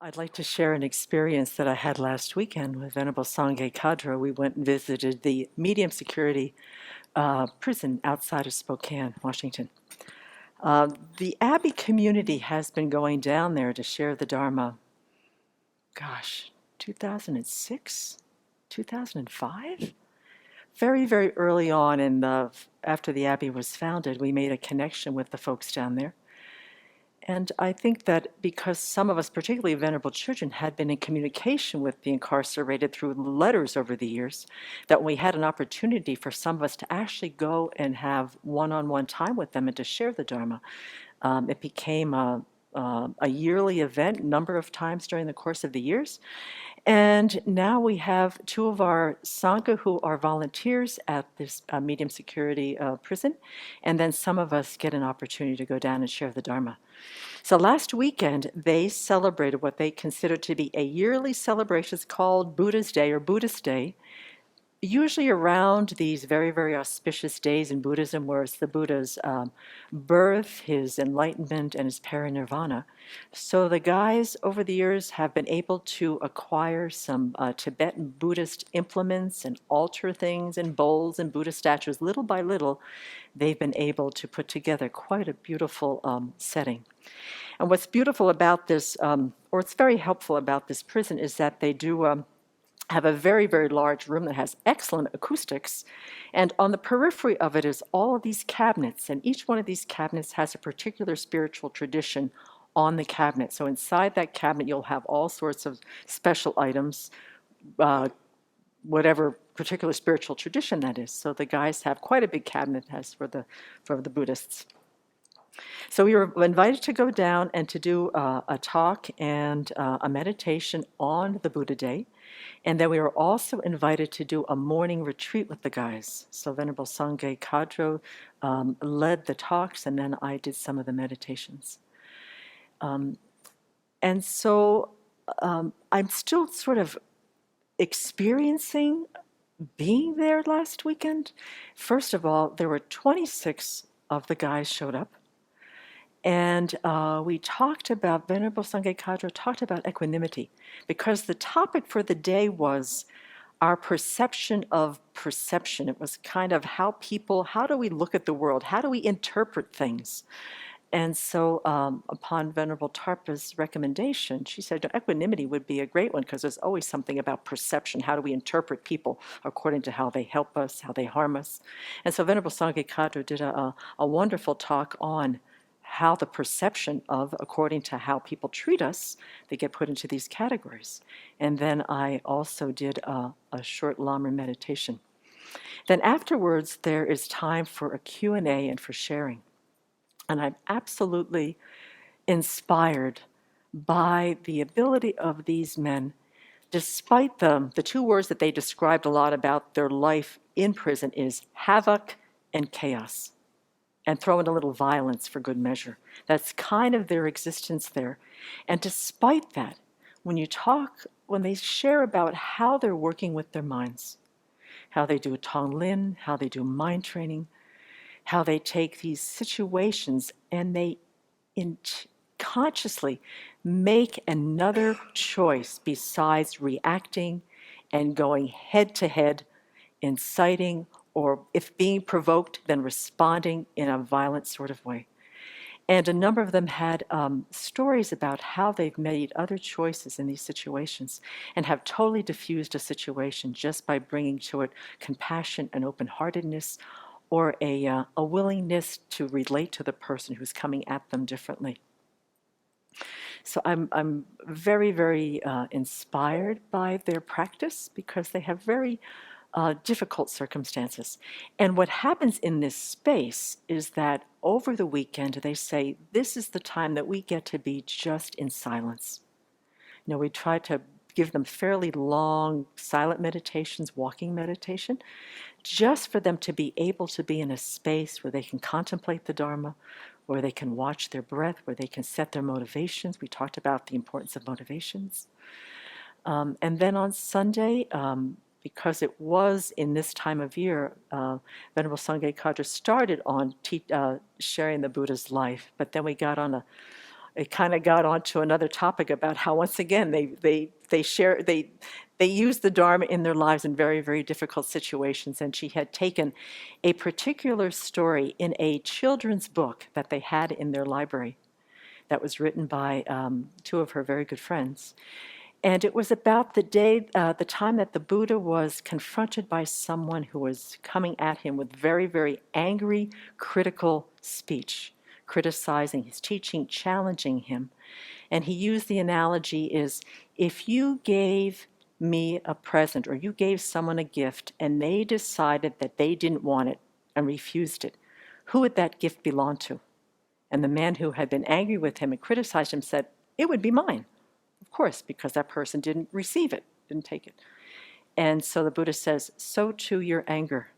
I'd like to share an experience that I had last weekend with Venerable Sangye Kadra. We went and visited the medium security prison outside of Spokane, Washington. The Abbey community has been going down there to share the Dharma, 2006, 2005? Very, very early on after the Abbey was founded, we made a connection with the folks down there. And I think that because some of us, particularly venerable children, had been in communication with the incarcerated through letters over the years, that we had an opportunity for some of us to actually go and have one-on-one time with them and to share the Dharma. It became a yearly event, a number of times during the course of the years. And now we have two of our Sangha who are volunteers at this medium security prison, and then some of us get an opportunity to go down and share the Dharma. So last weekend, they celebrated what they consider to be a yearly celebration. It's called Buddha's Day or Buddhist Day, usually around these very, very auspicious days in Buddhism, where it's the Buddha's birth, his enlightenment, and his parinirvana. So the guys over the years have been able to acquire some Tibetan Buddhist implements and altar things and bowls and Buddha statues. Little by little, they've been able to put together quite a beautiful setting. And what's beautiful about this, or it's very helpful about this prison, is that they do have a very, very large room that has excellent acoustics. And on the periphery of it is all of these cabinets. And each one of these cabinets has a particular spiritual tradition on the cabinet. So inside that cabinet, you'll have all sorts of special items, whatever particular spiritual tradition that is. So the guys have quite a big cabinet as for the Buddhists. So we were invited to go down and to do a talk and a meditation on the Buddha Day. And then we were also invited to do a morning retreat with the guys. So Venerable Sangye Kadro led the talks, and then I did some of the meditations. And so I'm still sort of experiencing being there last weekend. First of all, there were 26 of the guys showed up. And we talked about, Venerable Sangye Kadra talked about equanimity, because the topic for the day was our perception of perception. It was kind of how do we look at the world? How do we interpret things? And so upon Venerable Tarpa's recommendation, she said equanimity would be a great one, because there's always something about perception. How do we interpret people according to how they help us, how they harm us? And so Venerable Sangye Kadra did a wonderful talk on how the perception of, according to how people treat us, they get put into these categories. And then I also did a short Lamrim meditation. Then afterwards, there is time for a Q&A and for sharing. And I'm absolutely inspired by the ability of these men, despite the two words that they described a lot about their life in prison is havoc and chaos. And throw in a little violence for good measure. That's kind of their existence there. And despite that, when they share about how they're working with their minds, how they do Tonglen, how they do mind training, how they take these situations and they consciously make another choice besides reacting and going head to head, inciting, or if being provoked, then responding in a violent sort of way. And a number of them had stories about how they've made other choices in these situations and have totally diffused a situation just by bringing to it compassion and open-heartedness, or a willingness to relate to the person who's coming at them differently. So I'm very, very inspired by their practice, because they have very difficult circumstances. And what happens in this space is that over the weekend, they say, this is the time that we get to be just in silence. You know, we try to give them fairly long silent meditations, walking meditation, just for them to be able to be in a space where they can contemplate the Dharma, where they can watch their breath, where they can set their motivations. We talked about the importance of motivations. And then on Sunday, because it was in this time of year, Venerable Sangye Kadra started on sharing the Buddha's life, but then we got on it kind of got onto another topic about how, once again, they use the Dharma in their lives in very, very difficult situations. And she had taken a particular story in a children's book that they had in their library that was written by two of her very good friends. And it was about the time that the Buddha was confronted by someone who was coming at him with very, very angry, critical speech, criticizing his teaching, challenging him. And he used the analogy is, if you gave me a present or you gave someone a gift and they decided that they didn't want it and refused it, who would that gift belong to? And the man who had been angry with him and criticized him said, it would be mine. Of course, because that person didn't receive it, didn't take it. And so the Buddha says, so too your anger.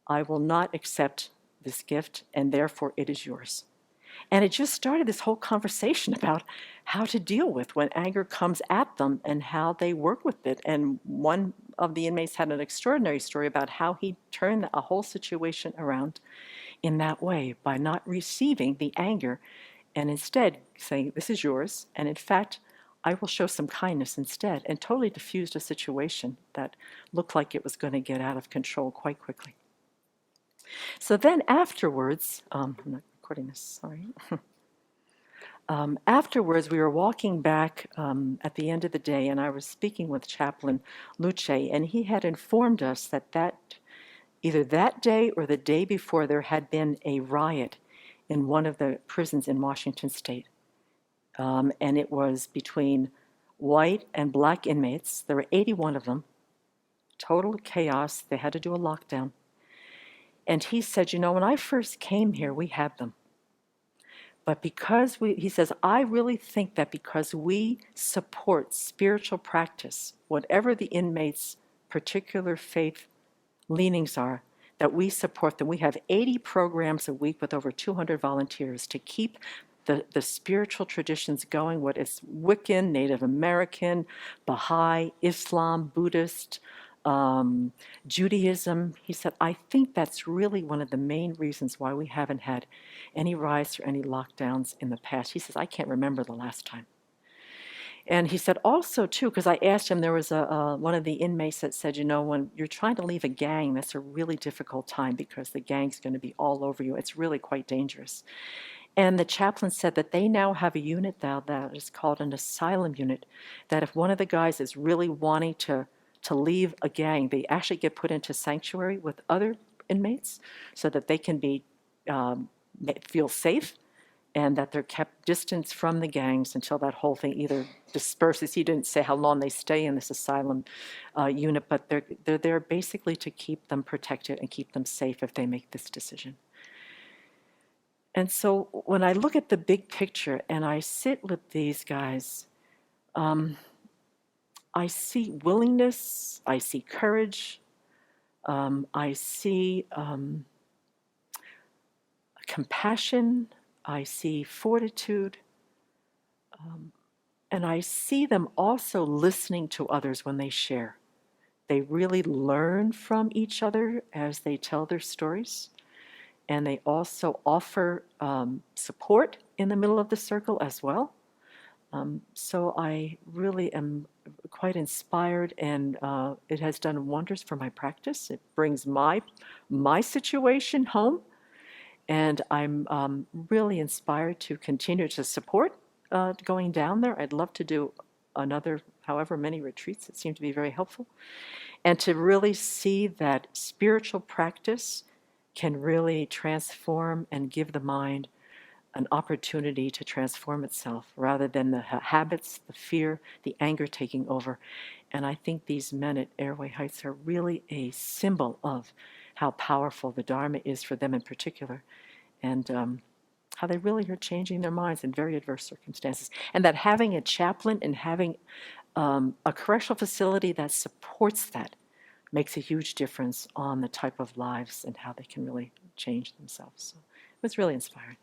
I will not accept this gift, and therefore it is yours. And it just started this whole conversation about how to deal with when anger comes at them and how they work with it. And one of the inmates had an extraordinary story about how he turned a whole situation around in that way by not receiving the anger and instead saying, this is yours. And in fact, I will show some kindness instead, and totally diffused a situation that looked like it was going to get out of control quite quickly. So then afterwards, I'm not recording this, sorry. Afterwards, we were walking back at the end of the day, and I was speaking with Chaplain Luce, and he had informed us that either that day or the day before, there had been a riot in one of the prisons in Washington State. And it was between white and black inmates. There were 81 of them. Total chaos. They had to do a lockdown. And he said, when I first came here, we had them. But he says, I really think that because we support spiritual practice, whatever the inmates' particular faith leanings are, that we support them. We have 80 programs a week with over 200 volunteers to keep the spiritual traditions going, what is Wiccan, Native American, Baha'i, Islam, Buddhist, Judaism. He said, I think that's really one of the main reasons why we haven't had any riots or any lockdowns in the past. He says, I can't remember the last time. And he said also, too, because I asked him, there was one of the inmates that said, when you're trying to leave a gang, that's a really difficult time because the gang's going to be all over you. It's really quite dangerous. And the chaplain said that they now have a unit now that is called an asylum unit, that if one of the guys is really wanting to leave a gang, they actually get put into sanctuary with other inmates so that they can feel safe and that they're kept distance from the gangs until that whole thing either disperses. He didn't say how long they stay in this asylum unit, but they're there basically to keep them protected and keep them safe if they make this decision. And so when I look at the big picture and I sit with these guys, I see willingness, I see courage, I see compassion, I see fortitude, and I see them also listening to others when they share. They really learn from each other as they tell their stories. And they also offer support in the middle of the circle as well. So I really am quite inspired, and it has done wonders for my practice. It brings my situation home, and I'm really inspired to continue to support going down there. I'd love to do another however many retreats. It seemed to be very helpful. And to really see that spiritual practice can really transform and give the mind an opportunity to transform itself rather than the habits, the fear, the anger taking over. And I think these men at Airway Heights are really a symbol of how powerful the Dharma is for them in particular, and how they really are changing their minds in very adverse circumstances. And that having a chaplain and having a correctional facility that supports that makes a huge difference on the type of lives and how they can really change themselves. So it was really inspiring.